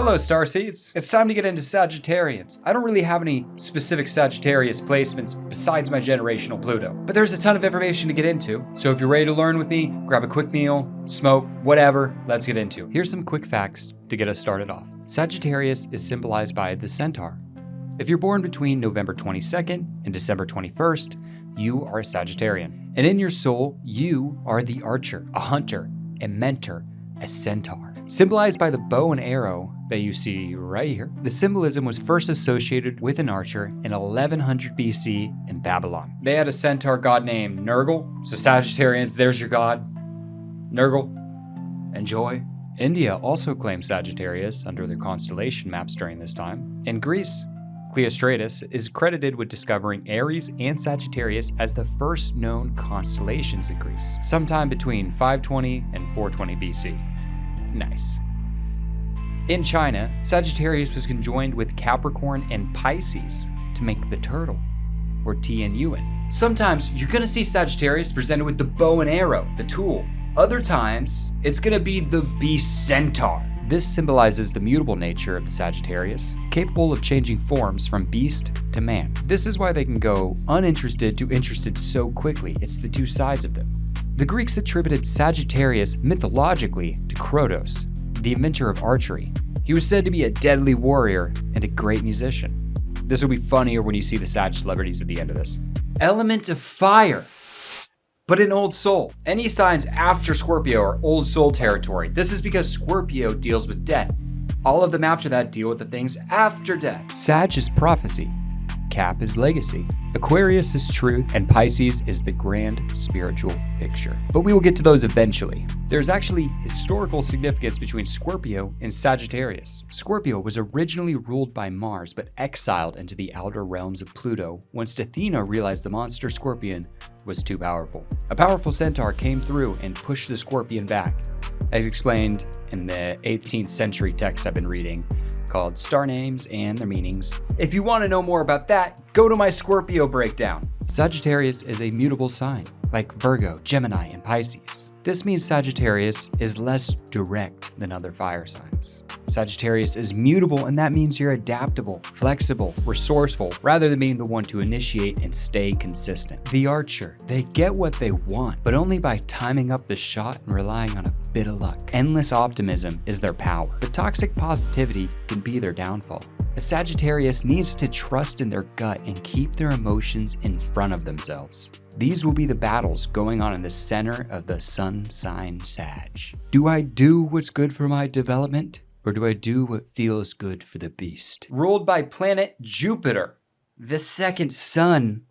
Hello Starseeds! It's time to get into Sagittarians. I don't really have any specific Sagittarius placements besides my generational Pluto, but there's a ton of information to get into. So if you're ready to learn with me, grab a quick meal, smoke, whatever, let's get into it. Here's some quick facts to get us started off. Sagittarius is symbolized by the centaur. If you're born between November 22nd and December 21st, you are a Sagittarian. And in your soul, you are the archer, a hunter, a mentor, a centaur. Symbolized by the bow and arrow that you see right here, the symbolism was first associated with an archer in 1100 BC in Babylon. They had a centaur god named Nergal, so Sagittarians, there's your god. Nergal, enjoy. India also claimed Sagittarius under their constellation maps during this time. In Greece, Cleostratus is credited with discovering Aries and Sagittarius as the first known constellations in Greece, sometime between 520 and 420 BC. Nice. In China, Sagittarius was conjoined with Capricorn and Pisces to make the turtle, or Tian Yuan. Sometimes you're gonna see Sagittarius presented with the bow and arrow, the tool. Other times, it's gonna be the beast centaur. This symbolizes the mutable nature of the Sagittarius, capable of changing forms from beast to man. This is why they can go uninterested to interested so quickly. It's the two sides of them. The Greeks attributed Sagittarius mythologically to Kronos, the inventor of archery. He was said to be a deadly warrior and a great musician. This will be funnier when you see the Sag celebrities at the end of this. Element of fire, but in Old Soul. Any signs after Scorpio are Old Soul territory. This is because Scorpio deals with death. All of them after that deal with the things after death. Sag is prophecy. Cap is legacy. Aquarius is truth, and Pisces is the grand spiritual picture. But we will get to those eventually. There's actually historical significance between Scorpio and Sagittarius. Scorpio was originally ruled by Mars, but exiled into the outer realms of Pluto once Athena realized the monster scorpion was too powerful. A powerful centaur came through and pushed the scorpion back, as explained in the 18th century text I've been reading, called Star Names and Their Meanings. If you want to know more about that, go to my Scorpio breakdown. Sagittarius is a mutable sign, like Virgo, Gemini, and Pisces. This means Sagittarius is less direct than other fire signs. Sagittarius is mutable, and that means you're adaptable, flexible, resourceful, rather than being the one to initiate and stay consistent. The archer, they get what they want, but only by timing up the shot and relying on a bit of luck. Endless optimism is their power, but toxic positivity can be their downfall. A Sagittarius needs to trust in their gut and keep their emotions in front of themselves. These will be the battles going on in the center of the sun sign Sag. Do I do what's good for my development? Or do I do what feels good for the beast? Ruled by planet Jupiter, the second sun.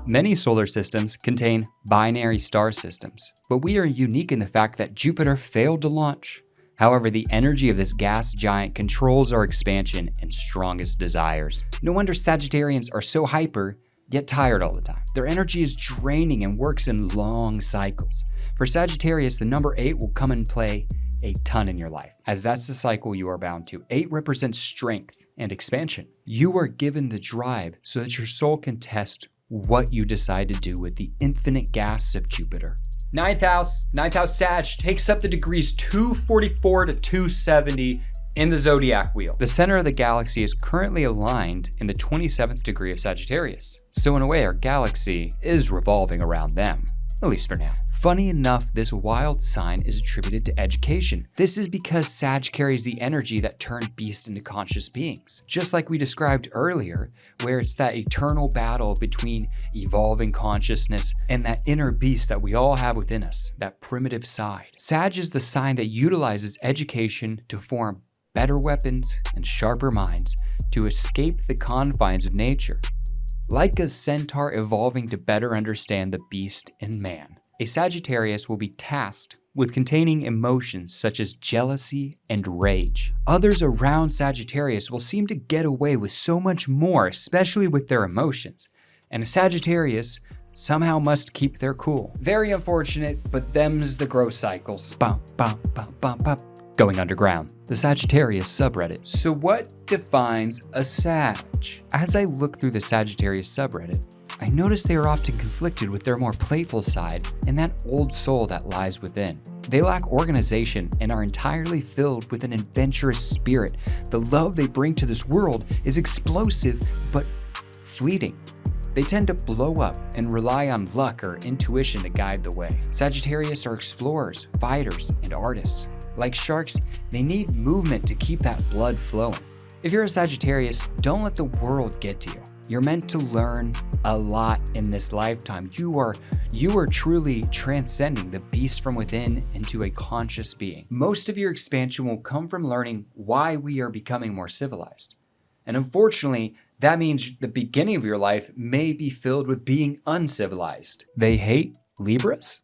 Many solar systems contain binary star systems, but we are unique in the fact that Jupiter failed to launch. However, the energy of this gas giant controls our expansion and strongest desires. No wonder Sagittarians are so hyper, yet tired all the time. Their energy is draining and works in long cycles. For Sagittarius, the number 8 will come and play a ton in your life, as that's the cycle you are bound to. 8 represents strength and expansion. You are given the drive so that your soul can test what you decide to do with the infinite gas of Jupiter. Ninth house Sag takes up the degrees 244 to 270 in the zodiac wheel. The center of the galaxy is currently aligned in the 27th degree of Sagittarius. So in a way, our galaxy is revolving around them, at least for now. Funny enough, this wild sign is attributed to education. This is because Sag carries the energy that turned beasts into conscious beings. Just like we described earlier, where it's that eternal battle between evolving consciousness and that inner beast that we all have within us, that primitive side. Sag is the sign that utilizes education to form better weapons and sharper minds to escape the confines of nature. Like a centaur evolving to better understand the beast in man, a Sagittarius will be tasked with containing emotions such as jealousy and rage. Others around Sagittarius will seem to get away with so much more, especially with their emotions, and a Sagittarius somehow must keep their cool. Very unfortunate, but them's the growth cycles. Bum, bum, bum, bum, bum. Going underground, the Sagittarius subreddit. So what defines a Sag? As I look through the Sagittarius subreddit, I notice they are often conflicted with their more playful side and that old soul that lies within. They lack organization and are entirely filled with an adventurous spirit. The love they bring to this world is explosive but fleeting. They tend to blow up and rely on luck or intuition to guide the way. Sagittarius are explorers, fighters, and artists. Like sharks, they need movement to keep that blood flowing. If you're a Sagittarius, don't let the world get to you. You're meant to learn a lot in this lifetime. You are truly transcending the beast from within into a conscious being. Most of your expansion will come from learning why we are becoming more civilized. And unfortunately, that means the beginning of your life may be filled with being uncivilized. They hate Libras?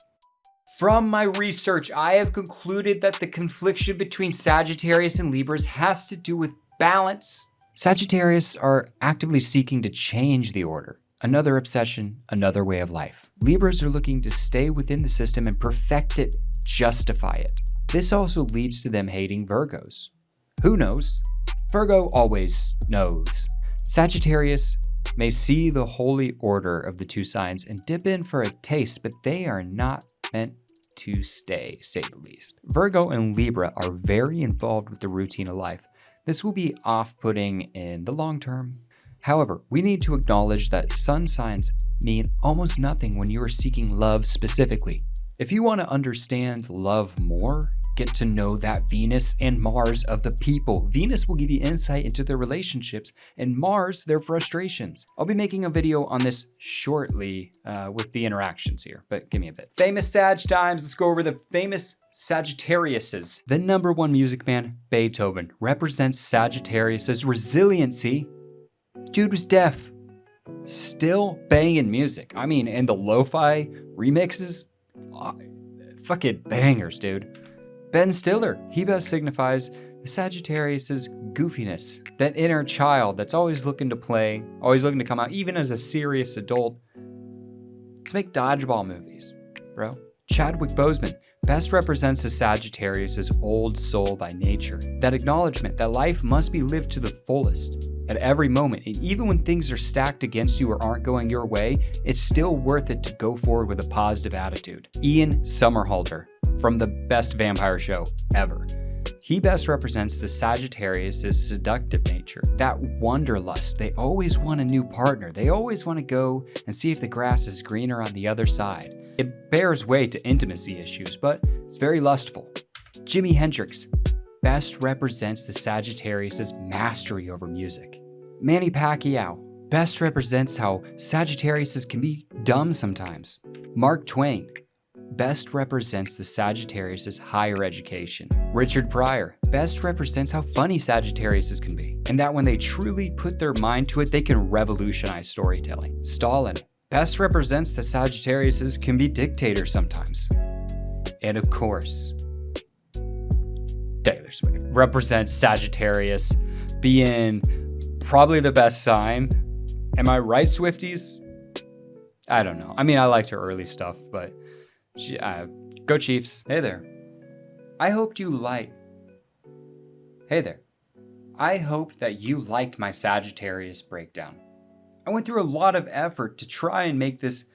From my research, I have concluded that the confliction between Sagittarius and Libras has to do with balance. Sagittarius are actively seeking to change the order. Another obsession, another way of life. Libras are looking to stay within the system and perfect it, justify it. This also leads to them hating Virgos. Who knows? Virgo always knows. Sagittarius may see the holy order of the two signs and dip in for a taste, but they are not meant to stay, say the least. Virgo and Libra are very involved with the routine of life. This will be off-putting in the long term. However, we need to acknowledge that sun signs mean almost nothing when you are seeking love specifically. If you want to understand love more, get to know that Venus and Mars of the people. Venus will give you insight into their relationships and Mars their frustrations. I'll be making a video on this shortly with the interactions here, but give me a bit. Famous Sag times, let's go over the famous Sagittariuses. The number one music man, Beethoven, represents Sagittarius' resiliency. Dude was deaf, still banging music. I mean, and the lo-fi remixes, fucking bangers, dude. Ben Stiller, he best signifies the Sagittarius' goofiness, that inner child that's always looking to play, always looking to come out, even as a serious adult. Let's make dodgeball movies, bro. Chadwick Boseman best represents the Sagittarius' old soul by nature. That acknowledgement that life must be lived to the fullest at every moment, and even when things are stacked against you or aren't going your way, it's still worth it to go forward with a positive attitude. Ian Somerhalder, from the best vampire show ever. He best represents the Sagittarius' seductive nature, that wanderlust. They always want a new partner. They always want to go and see if the grass is greener on the other side. It bears way to intimacy issues, but it's very lustful. Jimi Hendrix best represents the Sagittarius' mastery over music. Manny Pacquiao best represents how Sagittarius can be dumb sometimes. Mark Twain best represents the Sagittarius' higher education. Richard Pryor best represents how funny Sagittarius can be, and that when they truly put their mind to it, they can revolutionize storytelling. Stalin best represents that Sagittarius can be dictators sometimes. And of course, Taylor Swift represents Sagittarius being probably the best sign. Am I right, Swifties? I don't know. I mean, I liked her early stuff, but go Chiefs. Hey there. I hoped you liked that you liked my Sagittarius breakdown. I went through a lot of effort to try and make this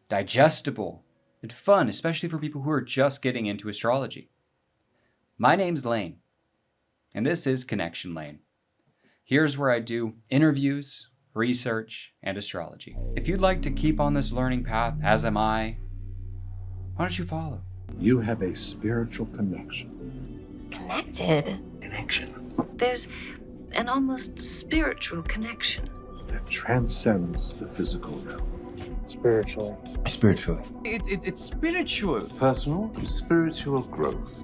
digestible and fun, especially for people who are just getting into astrology. My name's Lane, and this is Connection Lane. Here's where I do interviews, research, and astrology. If you'd like to keep on this learning path, as am I, why don't you follow? You have a spiritual connection. Connected? Connection. There's an almost spiritual connection. That transcends the physical realm. Spiritually. Spiritually. It's spiritual. Personal and spiritual growth.